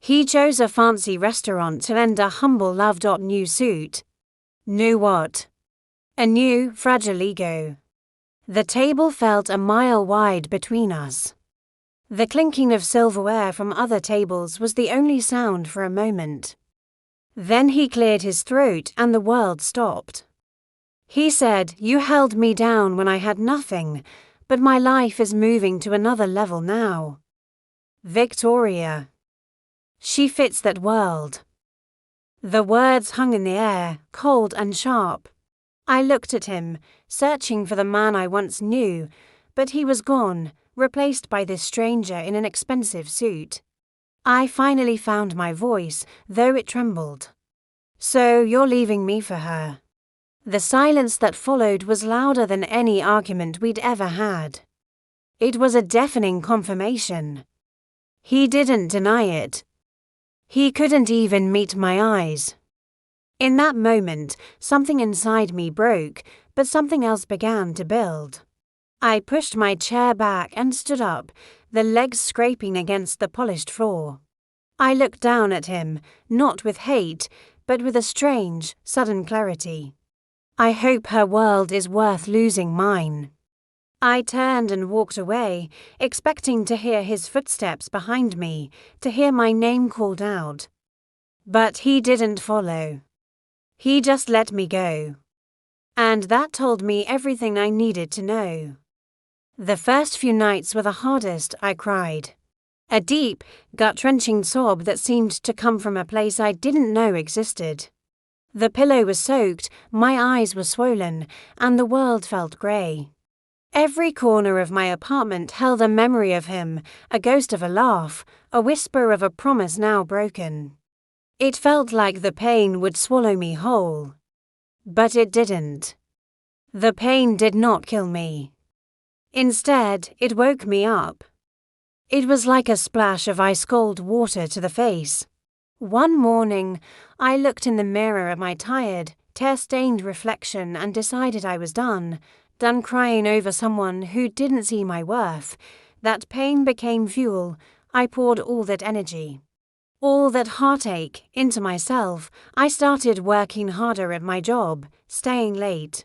He chose a fancy restaurant to lend a humble love. New suit. New what? A new, fragile ego. The table felt a mile wide between us. The clinking of silverware from other tables was the only sound for a moment. Then he cleared his throat and the world stopped. He said, "You held me down when I had nothing, but my life is moving to another level now. Victoria. She fits that world." The words hung in the air, cold and sharp. I looked at him, searching for the man I once knew, but he was gone, replaced by this stranger in an expensive suit. I finally found my voice, though it trembled. "So you're leaving me for her." The silence that followed was louder than any argument we'd ever had. It was a deafening confirmation. He didn't deny it. He couldn't even meet my eyes. In that moment, something inside me broke, but something else began to build. I pushed my chair back and stood up, the legs scraping against the polished floor. I looked down at him, not with hate, but with a strange, sudden clarity. I hope her world is worth losing mine. I turned and walked away, expecting to hear his footsteps behind me, to hear my name called out. But he didn't follow. He just let me go. And that told me everything I needed to know. The first few nights were the hardest. I cried. A deep, gut-wrenching sob that seemed to come from a place I didn't know existed. The pillow was soaked, my eyes were swollen, and the world felt grey. Every corner of my apartment held a memory of him, a ghost of a laugh, a whisper of a promise now broken. It felt like the pain would swallow me whole. But it didn't. The pain did not kill me. Instead, it woke me up. It was like a splash of ice-cold water to the face. One morning, I looked in the mirror at my tired, tear-stained reflection and decided I was done crying over someone who didn't see my worth. That pain became fuel. I poured all that energy, all that heartache, into myself. I started working harder at my job, staying late,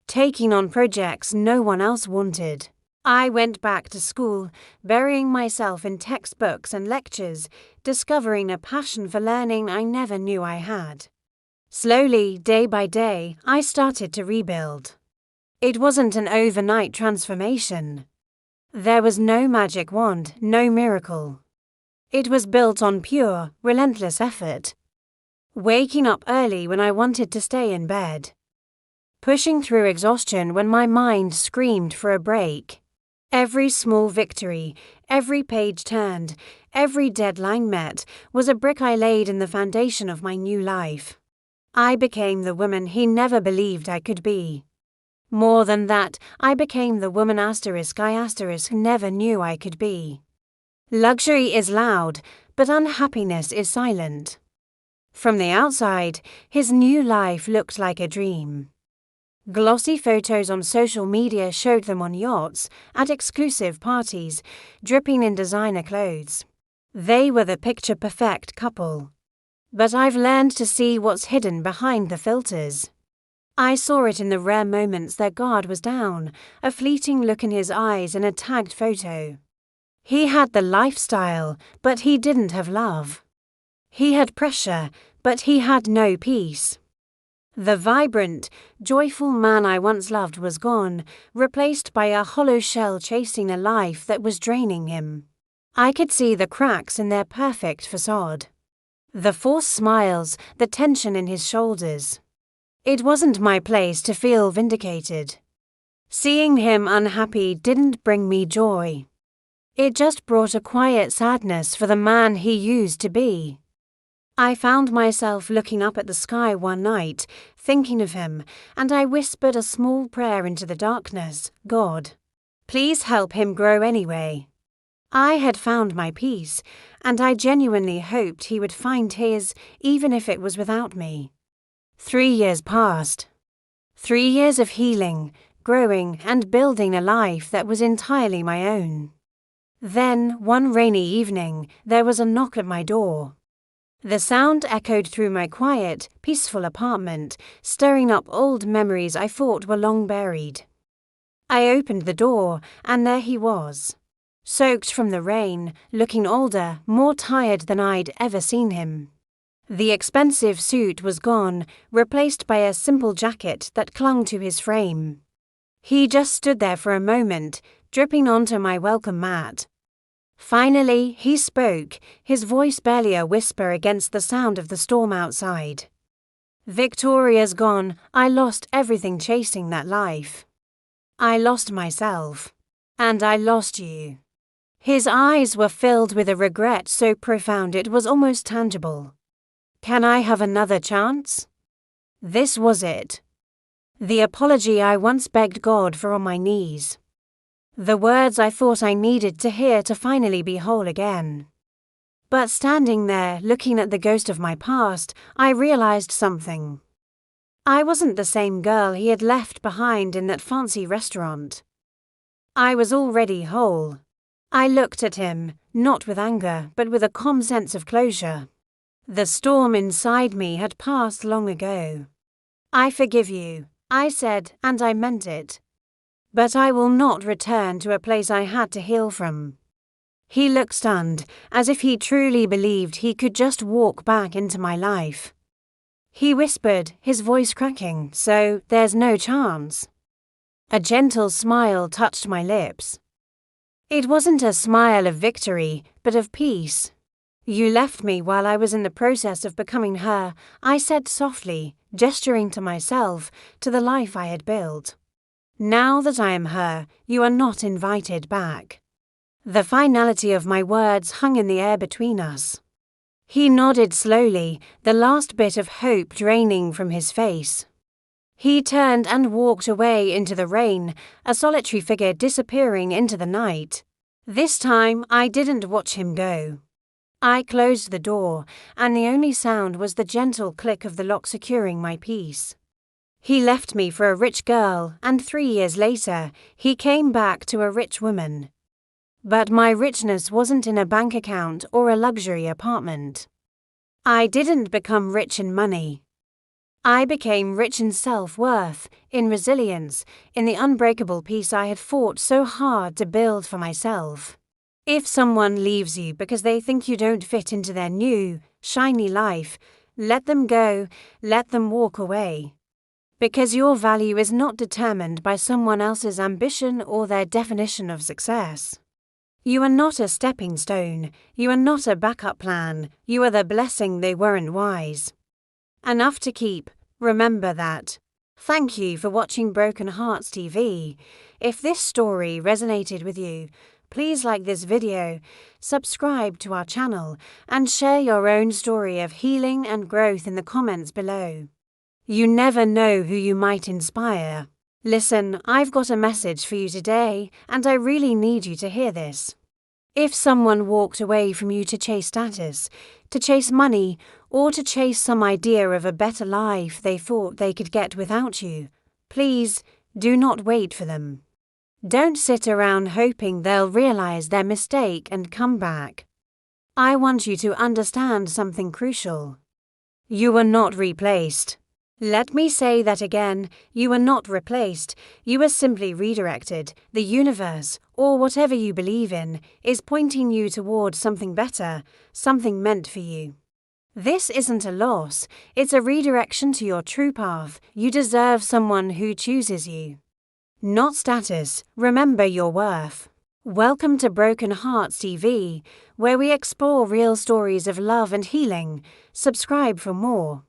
taking on projects no one else wanted. I went back to school, burying myself in textbooks and lectures, discovering a passion for learning I never knew I had. Slowly, day by day, I started to rebuild. It wasn't an overnight transformation. There was no magic wand, no miracle. It was built on pure, relentless effort. Waking up early when I wanted to stay in bed. Pushing through exhaustion when my mind screamed for a break. Every small victory, every page turned, every deadline met, was a brick I laid in the foundation of my new life. I became the woman he never believed I could be. More than that, I became the woman I never knew I could be. Luxury is loud, but unhappiness is silent. From the outside, his new life looked like a dream. Glossy photos on social media showed them on yachts, at exclusive parties, dripping in designer clothes. They were the picture-perfect couple. But I've learned to see what's hidden behind the filters. I saw it in the rare moments their guard was down, a fleeting look in his eyes in a tagged photo. He had the lifestyle, but he didn't have love. He had pressure, but he had no peace. The vibrant, joyful man I once loved was gone, replaced by a hollow shell chasing a life that was draining him. I could see the cracks in their perfect facade. The forced smiles, the tension in his shoulders. It wasn't my place to feel vindicated. Seeing him unhappy didn't bring me joy. It just brought a quiet sadness for the man he used to be. I found myself looking up at the sky one night, thinking of him, and I whispered a small prayer into the darkness. God, please help him grow anyway. I had found my peace, and I genuinely hoped he would find his, even if it was without me. 3 years passed. 3 years of healing, growing, and building a life that was entirely my own. Then, one rainy evening, there was a knock at my door. The sound echoed through my quiet, peaceful apartment, stirring up old memories I thought were long buried. I opened the door, and there he was, soaked from the rain, looking older, more tired than I'd ever seen him. The expensive suit was gone, replaced by a simple jacket that clung to his frame. He just stood there for a moment, dripping onto my welcome mat. Finally, he spoke, his voice barely a whisper against the sound of the storm outside. "Victoria's gone. I lost everything chasing that life. I lost myself. And I lost you." His eyes were filled with a regret so profound it was almost tangible. "Can I have another chance?" This was it. The apology I once begged God for on my knees. The words I thought I needed to hear to finally be whole again. But standing there, looking at the ghost of my past, I realized something. I wasn't the same girl he had left behind in that fancy restaurant. I was already whole. I looked at him, not with anger, but with a calm sense of closure. The storm inside me had passed long ago. "I forgive you," I said, and I meant it. "But I will not return to a place I had to heal from." He looked stunned, as if he truly believed he could just walk back into my life. He whispered, his voice cracking, "So there's no chance?" A gentle smile touched my lips. It wasn't a smile of victory, but of peace. "You left me while I was in the process of becoming her," I said softly, gesturing to myself, to the life I had built. "Now that I am her, you are not invited back." The finality of my words hung in the air between us. He nodded slowly, the last bit of hope draining from his face. He turned and walked away into the rain, a solitary figure disappearing into the night. This time, I didn't watch him go. I closed the door, and the only sound was the gentle click of the lock securing my peace. He left me for a rich girl, and 3 years later, he came back to a rich woman. But my richness wasn't in a bank account or a luxury apartment. I didn't become rich in money. I became rich in self-worth, in resilience, in the unbreakable peace I had fought so hard to build for myself. If someone leaves you because they think you don't fit into their new, shiny life, let them go, let them walk away. Because your value is not determined by someone else's ambition or their definition of success. You are not a stepping stone, you are not a backup plan, you are the blessing they weren't wise enough to keep. Remember that. Thank you for watching Broken Hearts TV. If this story resonated with you, please like this video, subscribe to our channel, and share your own story of healing and growth in the comments below. You never know who you might inspire. Listen, I've got a message for you today, and I really need you to hear this. If someone walked away from you to chase status, to chase money, or to chase some idea of a better life they thought they could get without you, please do not wait for them. Don't sit around hoping they'll realize their mistake and come back. I want you to understand something crucial. You were not replaced. Let me say that again, you were not replaced, you were simply redirected. The universe, or whatever you believe in, is pointing you toward something better, something meant for you. This isn't a loss, it's a redirection to your true path. You deserve someone who chooses you. Not status, remember your worth. Welcome to Broken Hearts TV, where we explore real stories of love and healing. Subscribe for more.